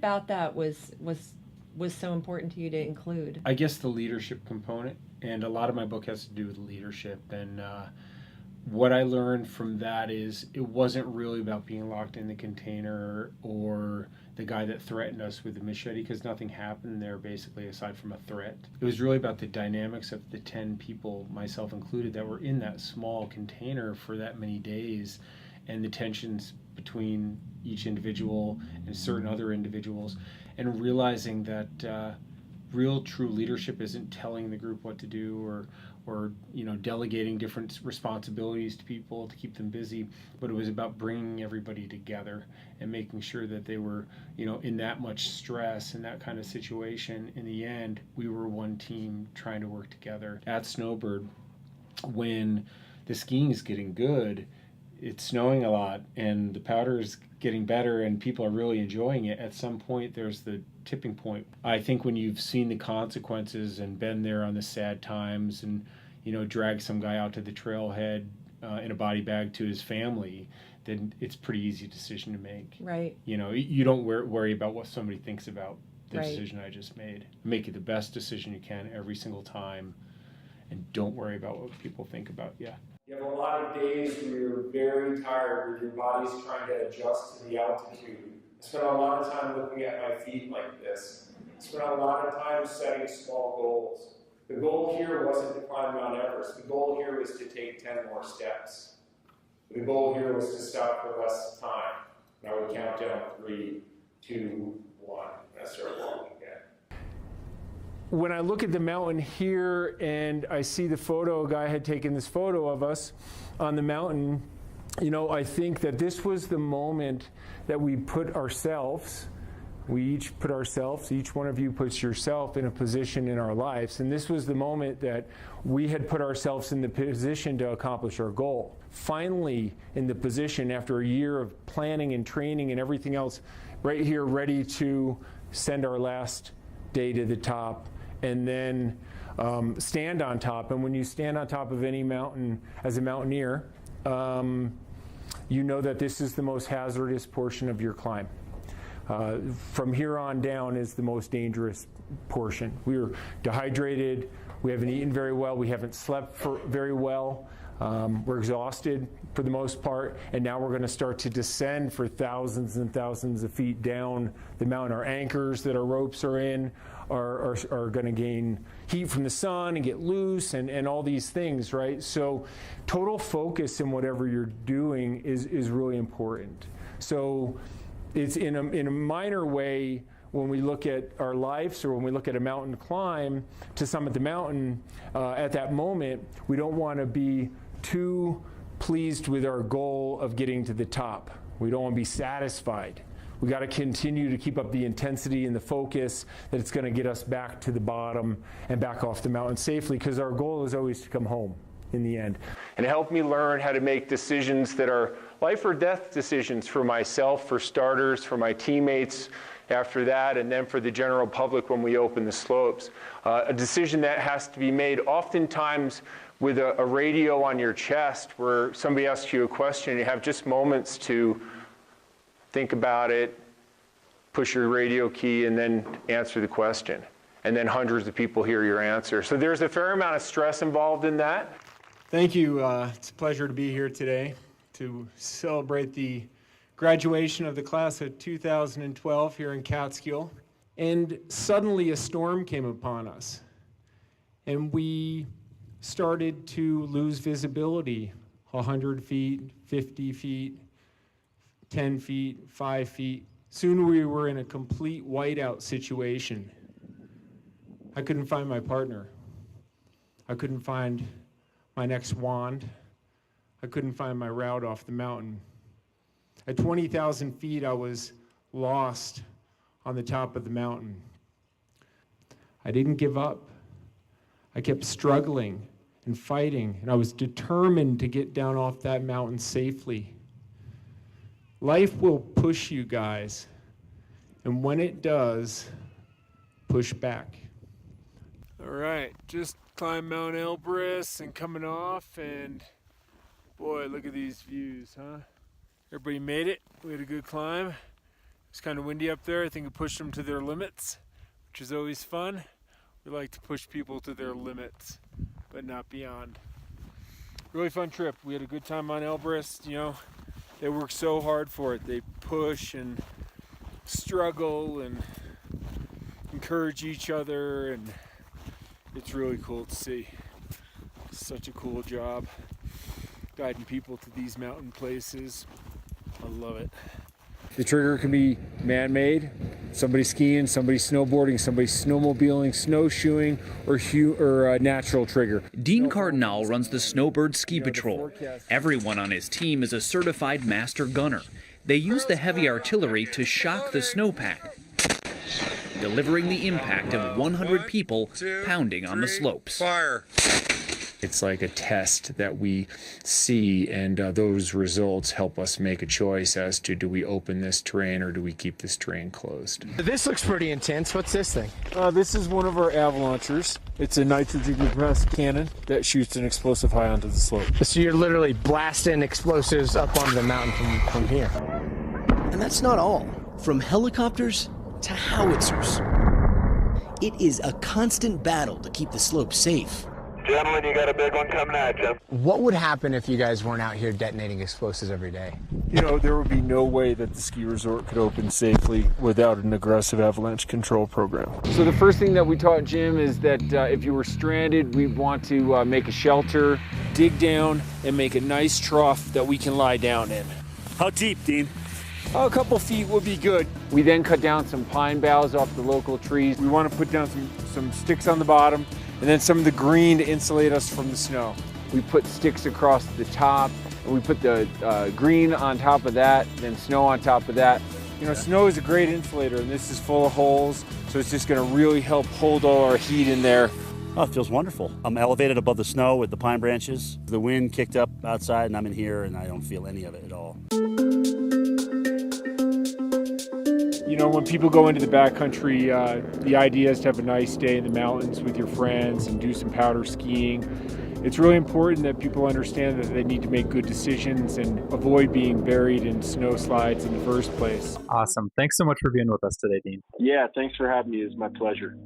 about that was so important to you to include? I guess the leadership component, and a lot of my book has to do with leadership. And what I learned from that is it wasn't really about being locked in the container or the guy that threatened us with the machete, because nothing happened there basically aside from a threat. It was really about the dynamics of the 10 people, myself included, that were in that small container for that many days, and the tensions between each individual and certain other individuals, and realizing that real true leadership isn't telling the group what to do or delegating different responsibilities to people to keep them busy, but it was about bringing everybody together and making sure that they were in that much stress and that kind of situation. In the end, we were one team trying to work together. At Snowbird, when the skiing is getting good, it's snowing a lot and the powder is getting better and people are really enjoying it. At some point there's the tipping point. I think when you've seen the consequences and been there on the sad times and drag some guy out to the trailhead in a body bag to his family, then it's a pretty easy decision to make. Right. You don't worry about what somebody thinks about the Right. decision I just made. Make it the best decision you can every single time, and don't worry about what people think about you. You have a lot of days where you're very tired, where your body's trying to adjust to the altitude. I spent a lot of time looking at my feet like this. I spent a lot of time setting small goals. The goal here wasn't to climb Mount Everest. The goal here was to take 10 more steps. The goal here was to stop for less time. And I would count down 3, 2, 1, and I start walking again. When I look at the mountain here and I see the photo, a guy had taken this photo of us on the mountain, I think that this was the moment that we put ourselves, each one of you puts yourself in a position in our lives, and this was the moment that we had put ourselves in the position to accomplish our goal. Finally in the position after a year of planning and training and everything else, right here ready to send our last day to the top and then stand on top. And when you stand on top of any mountain as a mountaineer, you know that this is the most hazardous portion of your climb. From here on down is the most dangerous portion. We were dehydrated, we haven't eaten very well, we haven't slept very well, we're exhausted for the most part, and now we're going to start to descend for thousands and thousands of feet down the mountain. Our anchors that our ropes are in are going to gain heat from the sun and get loose and all these things, right? So total focus in whatever you're doing is really important. So it's in a minor way when we look at our lives or when we look at a mountain climb to summit the mountain, at that moment, we don't want to be too pleased with our goal of getting to the top. We don't want to be satisfied. We got to continue to keep up the intensity and the focus that it's going to get us back to the bottom and back off the mountain safely, because our goal is always to come home in the end. And it helped me learn how to make decisions that are life or death decisions for myself, for starters, for my teammates after that, and then for the general public when we open the slopes. A decision that has to be made oftentimes with a radio on your chest where somebody asks you a question and you have just moments to think about it, push your radio key, and then answer the question. And then hundreds of people hear your answer. So there's a fair amount of stress involved in that. Thank you. It's a pleasure to be here today to celebrate the graduation of the class of 2012 here in Catskill. And suddenly a storm came upon us. And we started to lose visibility, 100 feet, 50 feet, 10 feet, 5 feet. Soon we were in a complete whiteout situation. I couldn't find my partner. I couldn't find my next wand. I couldn't find my route off the mountain. At 20,000 feet, I was lost on the top of the mountain. I didn't give up. I kept struggling and fighting, and I was determined to get down off that mountain safely. Life will push you guys, and when it does, push back. All right, just climbed Mount Elbrus and coming off, and boy, look at these views, huh? Everybody made it. We had a good climb. It's kind of windy up there. I think it pushed them to their limits, which is always fun. We like to push people to their limits, but not beyond. Really fun trip. We had a good time on Elbrus. You know, they work so hard for it. They push and struggle and encourage each other, and it's really cool to see. Such a cool job guiding people to these mountain places. I love it. The trigger can be man-made, somebody skiing, somebody snowboarding, somebody snowmobiling, snowshoeing, or a natural trigger. Dean Cardinale runs the Snowbird Ski Patrol. Everyone on his team is a certified master gunner. They use the heavy artillery to shock the snowpack, delivering the impact of 100 people pounding on the slopes. Fire. It's like a test that we see, and those results help us make a choice as to do we open this terrain or do we keep this terrain closed. This looks pretty intense. What's this thing? This is one of our avalanchers. It's a nitrogen compressed cannon that shoots an explosive high onto the slope. So you're literally blasting explosives up onto the mountain from here. And that's not all. From helicopters to howitzers. It is a constant battle to keep the slope safe. Gentlemen, you got a big one coming at you. What would happen if you guys weren't out here detonating explosives every day? You know, there would be no way that the ski resort could open safely without an aggressive avalanche control program. So the first thing that we taught Jim is that if you were stranded, we'd want to make a shelter, dig down, and make a nice trough that we can lie down in. How deep, Dean? A couple feet would be good. We then cut down some pine boughs off the local trees. We want to put down some sticks on the bottom, and then some of the green to insulate us from the snow. We put sticks across the top, and we put the green on top of that, then snow on top of that. You know, snow is a great insulator, and this is full of holes, so it's just going to really help hold all our heat in there. Oh, it feels wonderful. I'm elevated above the snow with the pine branches. The wind kicked up outside, and I'm in here, and I don't feel any of it at all. You know, when people go into the backcountry, the idea is to have a nice day in the mountains with your friends and do some powder skiing. It's really important that people understand that they need to make good decisions and avoid being buried in snow slides in the first place. Awesome. Thanks so much for being with us today, Dean. Yeah, thanks for having me. It's my pleasure.